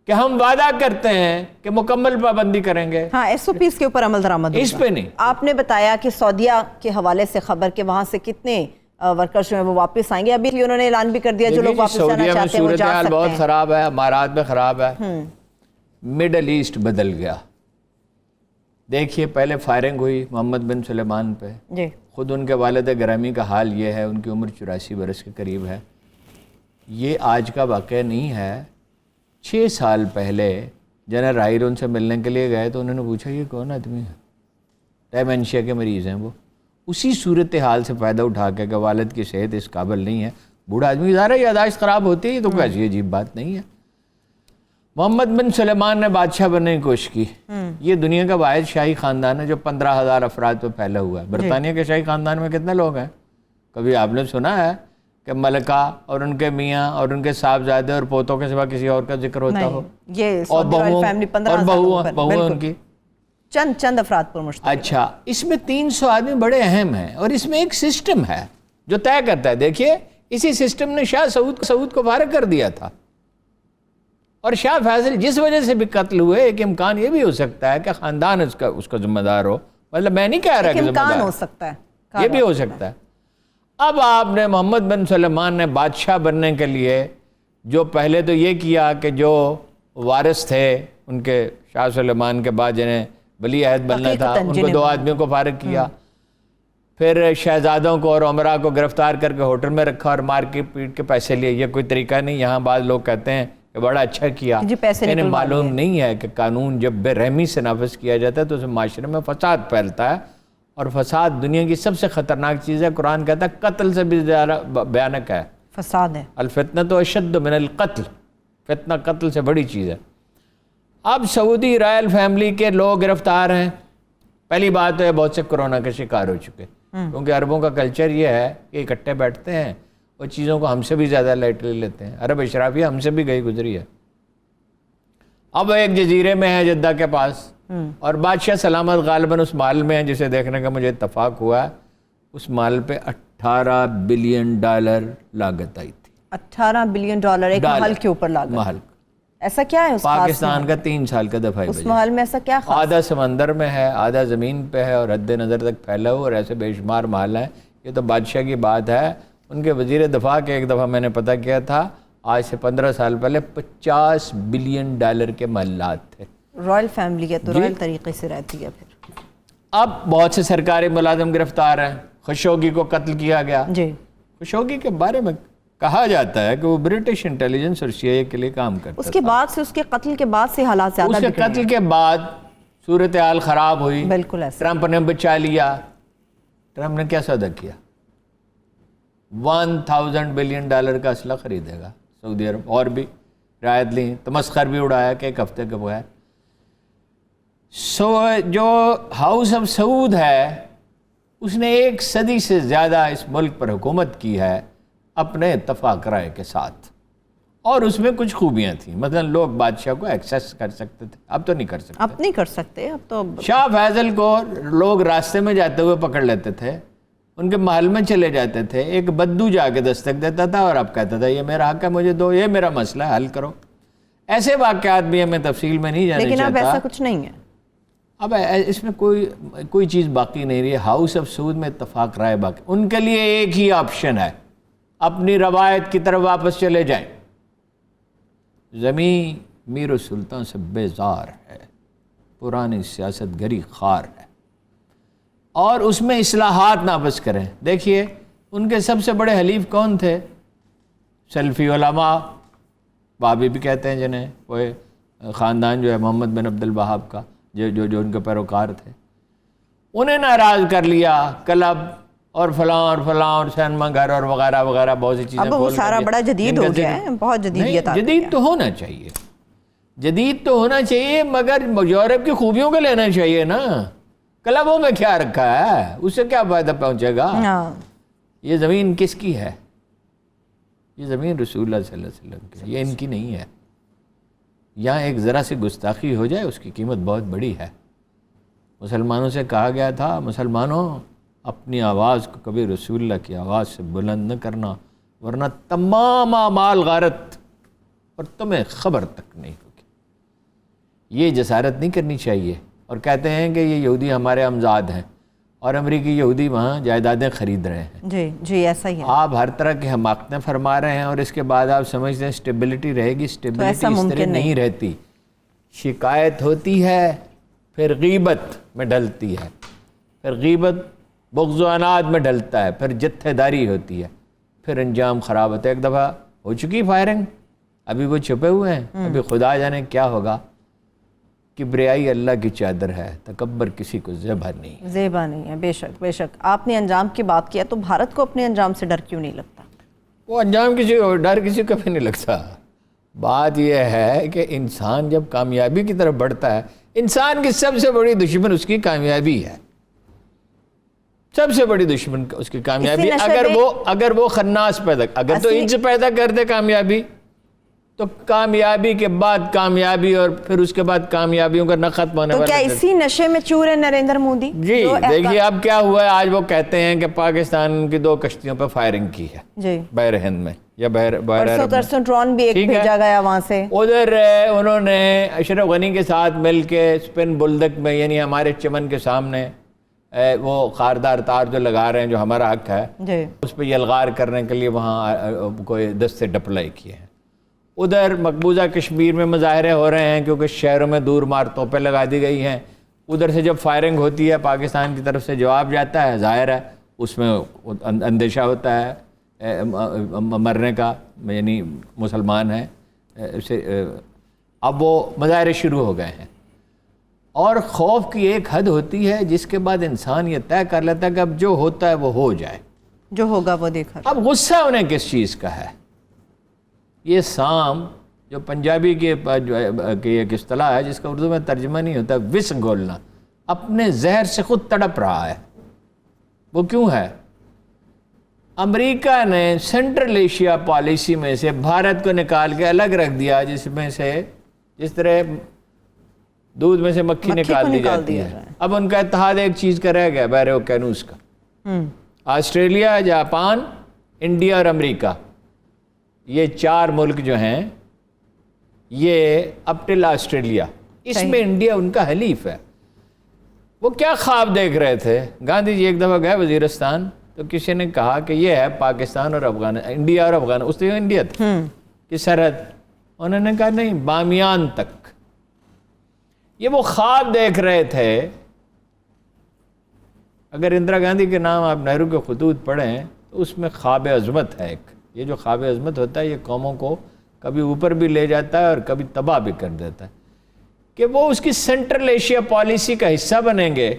کہ ہم وعدہ کرتے ہیں کہ مکمل پابندی کریں گے. ہاں ایس او پیز کے اوپر عمل درآمد ہوگا. اس پہ نہیں. آپ نے بتایا کہ سعودیہ کے حوالے سے خبر کہ وہاں سے کتنے ورکرز جو ہیں وہ واپس آئیں گے. ابھی انہوں نے اعلان بھی کر دیا جو لوگ واپس جانا چاہتے ہیں وہ جا سکتے ہیں. صورتحال بہت خراب ہے, امارات میں خراب ہے, مڈل ایسٹ بدل گیا. دیکھیے پہلے فائرنگ ہوئی محمد بن سلیمان پہ, جی خود ان کے والد گرامی کا حال یہ ہے, ان کی عمر 84 برس کے قریب ہے. یہ آج کا واقعہ نہیں ہے. 6 سال پہلے جنرل راہیر ان سے ملنے کے لیے گئے تو انہوں نے پوچھا یہ کون آدمی ہے, ڈیمنشیا کے مریض ہیں وہ. اسی صورتحال سے فائدہ اٹھا کے کہ والد کی صحت اس قابل نہیں ہے, بوڑھا آدمی ظاہر ہے یاداشت خراب ہوتی ہے, تو کوئی ایسی عجیب بات نہیں ہے. محمد بن سلیمان نے بادشاہ بننے کی کوشش کی. یہ دنیا کا واحد شاہی خاندان ہے جو 15,000 افراد پہ پھیلا ہوا ہے. برطانیہ کے شاہی خاندان میں کتنے لوگ ہیں؟ کبھی آپ نے سنا ہے کہ ملکہ اور ان کے میاں اور ان کے صاحبزادے اور پوتوں کے سوا کسی اور کا ذکر ہوتا ہو؟ یہ اور بہو ان کی چند افراد پر مشتمل. اچھا, اس میں 300 آدمی بڑے اہم ہیں اور اس میں ایک سسٹم ہے جو طے کرتا ہے. دیکھیے اسی سسٹم نے شاہ سعود کو فارغ کر دیا تھا, اور شاہ فیصل جس وجہ سے بھی قتل ہوئے ایک امکان یہ بھی ہو سکتا ہے کہ خاندان اس کا ذمہ دار ہو. مطلب میں نہیں کہہ رہا کہ ذمہ دار ہو سکتا ہے, یہ بھی ہو سکتا ہے. اب آپ نے محمد بن سلیمان نے بادشاہ بننے کے لیے جو پہلے تو یہ کیا کہ جو وارث تھے ان کے شاہ سلیمان کے بعد جنہیں ولی عہد بننا تھا ان کو 2 آدمیوں کو فارغ کیا. پھر شہزادوں کو اور امراء کو گرفتار کر کے ہوٹل میں رکھا اور مار کے پیٹ کے پیسے لیے. یہ کوئی طریقہ نہیں. یہاں بعض لوگ کہتے ہیں کہ بڑا اچھا کیا. انہیں معلوم نہیں ہے کہ قانون جب بے رحمی سے نافذ کیا جاتا ہے تو اسے معاشرے میں فساد پھیلتا ہے, اور فساد دنیا کی سب سے خطرناک چیز ہے. قرآن کہتا ہے قتل سے بھی زیادہ بھیانک ہے فساد ہے. الفتنۃ اشد من القتل, فتنہ قتل سے بڑی چیز ہے. اب سعودی رائل فیملی کے لوگ گرفتار ہیں. پہلی بات تو یہ بہت سے کورونا کے شکار ہو چکے, کیونکہ عربوں کا کلچر یہ ہے کہ اکٹھے بیٹھتے ہیں اور چیزوں کو ہم سے بھی زیادہ لائٹلی لیتے ہیں. عرب اشرافیہ ہم سے بھی گئی گزری ہے. اب ایک جزیرے میں ہے جدہ کے پاس, اور بادشاہ سلامت غالباً اس محل میں ہے جسے دیکھنے کا مجھے اتفاق ہوا ہے. اس محل پہ $18 بلین لاگت آئی تھی. $18 بلین ایک محل کے اوپر لاگت. محل ایسا کیا ہے اس پاکستان کا 3 سال کا دفاعی اس محل میں ایسا کیا خاص؟ آدھا سمندر میں ہے, آدھا زمین پہ ہے, اور حد نظر تک پھیلا ہوا, اور ایسے بے شمار محل ہیں. یہ تو بادشاہ کی بات ہے. ان کے وزیر دفاع کے ایک دفعہ میں نے پتہ کیا تھا, آج سے 15 سال پہلے $50 بلین کے محلات تھے. رائل فیملی ہے تو رائل طریقے سے رہتی ہے. پھر اب بہت سے سرکاری ملازم گرفتار ہیں. خشوگی کو قتل کیا گیا. جی, خشوگی کے بارے میں کہا جاتا ہے کہ وہ برٹش انٹیلیجنس اور CIA کے لیے کام کرتا تھا. اس کے بعد سے, اس کے قتل کے بعد سے حالات زیادہ اس کے قتل کے بعد صورتحال خراب ہوئی. بالکل ایسا. ٹرمپ نے بچا لیا. ٹرمپ نے کیا سودا کیا؟ $1000 بلین کا اسلحہ خریدے گا سعودی عرب, اور بھی رعایت لی, تمسخر بھی اڑایا کہ 1 ہفتے کے بغیر. جو ہاؤس آف سعود ہے اس نے 1 صدی سے زیادہ اس ملک پر حکومت کی ہے اپنے اتفاق رائے کے ساتھ, اور اس میں کچھ خوبیاں تھیں. مثلا لوگ بادشاہ کو ایکسیس کر سکتے تھے, اب تو نہیں کر سکتے. اب نہیں کر سکتے. اب تو شاہ فیصل کو لوگ راستے میں جاتے ہوئے پکڑ لیتے تھے, ان کے محل میں چلے جاتے تھے, ایک بدو جا کے دستک دیتا تھا اور اب کہتا تھا یہ میرا حق ہے, مجھے دو, یہ میرا مسئلہ ہے, حل کرو. ایسے واقعات بھی ہمیں تفصیل میں نہیں جانے لیکن چاہتا. اب ایسا کچھ نہیں ہے. اب اس میں کوئی چیز باقی نہیں رہی. ہاؤس آف سعود میں اتفاق رائے باقی. ان کے لیے ایک ہی آپشن ہے, اپنی روایت کی طرف واپس چلے جائیں. زمین میر و سلطان سے بیزار ہے, پرانی سیاست گری خار ہے, اور اس میں اصلاحات نافذ کریں. دیکھیے ان کے سب سے بڑے حلیف کون تھے؟ سلفی علماء, بابی بھی کہتے ہیں جنہیں, وہ خاندان جو ہے محمد بن عبد الوہاب کا, جو ان کے پیروکار تھے. انہیں ناراض کر لیا, کلب اور فلاں اور سینما گھر اور وغیرہ وغیرہ بہت سی چیزیں. اب وہ سارا بڑا جدید ہو گیا ہے, بہت جدیدیت آ گئی ہے. جدید تو ہونا چاہیے, جدید تو ہونا چاہیے, مگر یورپ کی خوبیوں کو لینا چاہیے نا. کلبوں میں کیا رکھا ہے, اس سے کیا فائدہ پہنچے گا؟ یہ زمین کس کی ہے؟ یہ زمین رسول اللہ صلی اللہ علیہ وسلم کی ہے, یہ ان کی نہیں ہے. یہاں ایک ذرا سی گستاخی ہو جائے اس کی قیمت بہت بڑی ہے. مسلمانوں سے کہا گیا تھا, مسلمانوں اپنی آواز کو کبھی رسول اللہ کی آواز سے بلند نہ کرنا, ورنہ تمام اعمال غارت اور تمہیں خبر تک نہیں ہوگی. یہ جسارت نہیں کرنی چاہیے. اور کہتے ہیں کہ یہ یہودی ہمارے امزاد ہیں اور امریکی یہودی وہاں جائیدادیں خرید رہے ہیں. جی جی ایسا ہی ہے. آپ ہر طرح کی حماقتیں فرما رہے ہیں اور اس کے بعد آپ سمجھتے ہیں اسٹیبلٹی رہے گی. اسٹیبلٹی اس طرح نہیں رہتی. شکایت ہوتی ہے پھر غیبت میں ڈھلتی ہے, پھر غیبت بغض و عناد میں ڈھلتا ہے, پھر جتھے داری ہوتی ہے, پھر انجام خراب ہوتا ہے. ایک دفعہ ہو چکی فائرنگ, ابھی وہ چھپے ہوئے ہیں, ابھی خدا جانے کیا ہوگا. کبریائی اللہ کی چادر ہے, تکبر کسی کو زیبا نہیں. زیبا نہیں ہے, بے شک بے شک. آپ نے انجام کی بات کیا, تو بھارت کو اپنے انجام سے ڈر کیوں نہیں لگتا؟ وہ انجام ڈر کسی کو بھی نہیں لگتا. بات یہ ہے کہ انسان جب کامیابی کی طرف بڑھتا ہے, انسان کی سب سے بڑی دشمن اس کی کامیابی ہے. سب سے بڑی دشمن اس کی کامیابی. اگر وہ خناس پیدا, اگر تو عجز پیدا کر دے کامیابی, تو کامیابی کے بعد کامیابی اور پھر اس کے بعد کامیابیوں کا نہ ختم ہونے والا. تو کیا اسی نشے میں چور ہے نریندر مودی؟ جی دیکھیے اب کیا ہوا ہے. آج وہ کہتے ہیں کہ پاکستان کی 2 کشتیوں پہ فائرنگ کی ہے جی بحر ہند میں یا بحر ترسن ڈرون بھی ایک بھیجا گیا وہاں سے. ادھر انہوں نے اشرف غنی کے ساتھ مل کے اسپن بلدک میں, یعنی ہمارے چمن کے سامنے وہ خاردار تار جو لگا رہے ہیں جو ہمارا حق ہے, اس پہ یلغار کرنے کے لیے وہاں کوئی دستے ڈپلائی کیے ہیں. ادھر مقبوضہ کشمیر میں مظاہرے ہو رہے ہیں کیونکہ شہروں میں دور مار توپیں لگا دی گئی ہیں. ادھر سے جب فائرنگ ہوتی ہے پاکستان کی طرف سے جواب جاتا ہے, ظاہر ہے اس میں اندیشہ ہوتا ہے مرنے کا, یعنی مسلمان ہے اسے. اب وہ مظاہرے شروع ہو گئے ہیں اور خوف کی ایک حد ہوتی ہے جس کے بعد انسان یہ طے کر لیتا ہے کہ اب جو ہوتا ہے وہ ہو جائے, جو ہوگا وہ دیکھا. اب غصہ انہیں کس چیز کا ہے؟ یہ سام جو پنجابی کی ایک اصطلاح ہے جس کا اردو میں ترجمہ نہیں ہوتا, وس گھولنا, اپنے زہر سے خود تڑپ رہا ہے. وہ کیوں ہے؟ امریکہ نے سینٹرل ایشیا پالیسی میں سے بھارت کو نکال کے الگ رکھ دیا, جس طرح دودھ میں سے مکھی نکال دی جاتی ہے. اب ان کا اتحاد ایک چیز کا رہ گیا, بحر اوقیانوس کا. آسٹریلیا, جاپان, انڈیا اور امریکہ, یہ 4 ملک جو ہیں, یہ اپ ٹل آسٹریلیا, اس میں انڈیا ان کا حلیف ہے. وہ کیا خواب دیکھ رہے تھے؟ گاندھی جی ایک دفعہ گئے وزیرستان, تو کسی نے کہا کہ یہ ہے پاکستان اور انڈیا اور افغانستان, اس نے انڈیا تھا کی سرحد. انہوں نے کہا نہیں, بامیان تک. یہ وہ خواب دیکھ رہے تھے. اگر اندرا گاندھی کے نام آپ نہرو کے خطوط پڑھیں تو اس میں خواب عظمت ہے ایک. یہ جو خواب عظمت ہوتا ہے یہ قوموں کو کبھی اوپر بھی لے جاتا ہے اور کبھی تباہ بھی کر دیتا ہے, کہ وہ اس کی سینٹرل ایشیا پالیسی کا حصہ بنیں گے.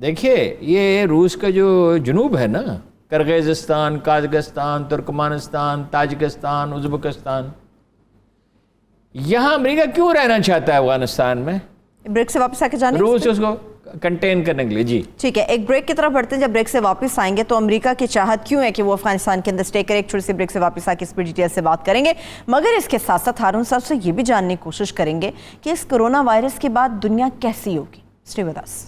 دیکھیے یہ روس کا جو جنوب ہے نا, کرغیزستان, قازقستان, ترکمانستان, تاجکستان, ازبکستان, یہاں امریکہ کیوں رہنا چاہتا ہے افغانستان میں؟ بریک سے واپس آ کے جانے, روس اس کو کنٹین کرنے کے لیے. جی ٹھیک ہے, ایک بریک کی طرف بڑھتے ہیں. جب بریک سے واپس آئیں گے تو امریکہ کی چاہت کیوں ہے کہ وہ افغانستان کے اندر سٹے کرے؟ ایک چھوٹی سی بریک سے واپس آ کے اس پر ڈیٹیل سے بات کریں گے, مگر اس کے ساتھ ساتھ ہارون صاحب سے یہ بھی جاننے کی کوشش کریں گے کہ اس کرونا وائرس کے بعد دنیا کیسی ہوگی. Stay with us.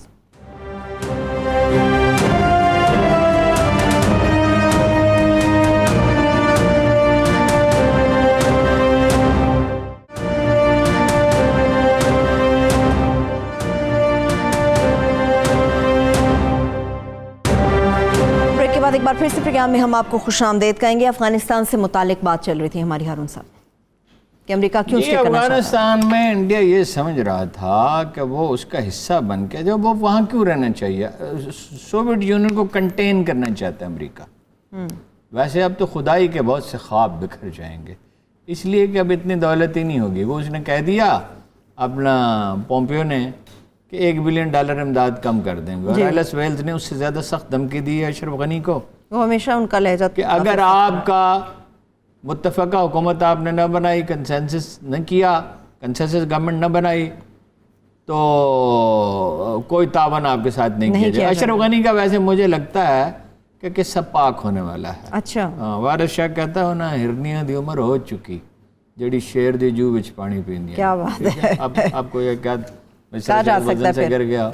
ایک بار پھر سے پروگرام میں ہم آپ کو خوش آمدید کہیں گے. افغانستان سے متعلق بات چل رہی تھی ہماری ہارون صاحب کہ امریکہ کیوں اسٹے کرنا چاہتا ہے. افغانستان میں انڈیا یہ سمجھ رہا تھا کہ وہ اس کا حصہ بن کے, جو وہ وہاں کیوں رہنا چاہیے, سوویت یونین کو کنٹین کرنا چاہتا ہے امریکہ. ویسے اب تو خدائی کے بہت سے خواب بکھر جائیں گے, اس لیے کہ اب اتنی دولت ہی نہیں ہوگی. وہ اس نے کہہ دیا اپنا پومپیو نے کہ $1 بلین امداد کم کر دیں گے, اور ایلس ویلز نے اس سے زیادہ سخت دھمکی دی ہے اشرف غنی کو. وہ ہمیشہ ان کا لہجہ کہ اگر آپ کا متفقہ حکومت آپ نے نہ بنائی, کنسنسس نہ کیا, کنسنسس گورنمنٹ نہ بنائی, تو کوئی تعاون آپ کے ساتھ نہیں کیا جائے. اشرف غنی کا ویسے مجھے لگتا ہے کہ قصہ پاک ہونے والا ہے. اچھا, وارث شاہ کہتا ہو نا, ہرنیاں دی عمر ہو چکی, جڑی شیر دی جو وچ پانی پیندی. کیا بات ہے. آپ کو یہ کہا وزن سے گر گیا.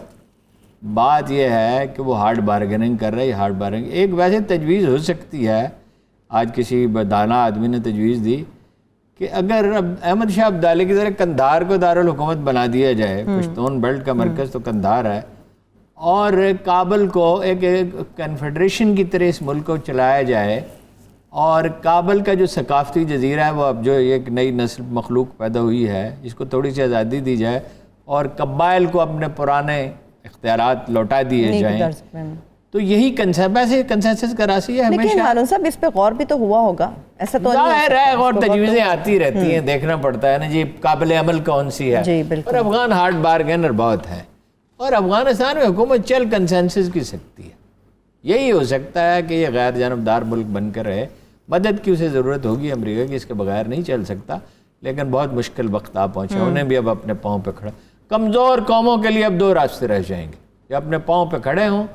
بات یہ ہے کہ وہ ہارڈ بارگننگ کر رہے. ہارڈ بارگننگ ایک ویسے تجویز ہو سکتی ہے, آج کسی دانا آدمی نے تجویز دی کہ اگر احمد شاہ ابدالی کی طرح قندھار کو دارالحکومت بنا دیا جائے، پشتون بیلٹ کا مرکز تو قندھار ہے، اور کابل کو ایک کنفیڈریشن کی طرح اس ملک کو چلایا جائے، اور کابل کا جو ثقافتی جزیرہ ہے وہ اب جو ایک نئی نسل مخلوق پیدا ہوئی ہے، اس کو تھوڑی سی آزادی دی جائے اور قبائل کو اپنے پرانے اختیارات لوٹا دیے جائیں، تو یہی کنسنسس کا راضی ہے ہمیشہ۔ لیکن ہارون صاحب اس پہ غور بھی تو ہوا ہوگا، ایسا تو ظاہر ہے اور تجویزیں آتی رہتی ہیں، دیکھنا پڑتا ہے نا جی قابل عمل کون سی ہے، جی بالکل، اور افغان ہارڈ بارگینر بہت ہیں، اور افغانستان میں حکومت چل کنسنسس کی سکتی ہے، یہی ہو سکتا ہے کہ یہ غیر جانبدار ملک بن کر رہے، مدد کی اسے ضرورت ہوگی امریکہ کی، اس کے بغیر نہیں چل سکتا، لیکن بہت مشکل وقت آ پہنچا، انہیں بھی اب اپنے پاؤں پہ کھڑا، کمزور قوموں کے لیے اب دو راستے رہ جائیں گے، یا اپنے پاؤں پہ کھڑے ہوں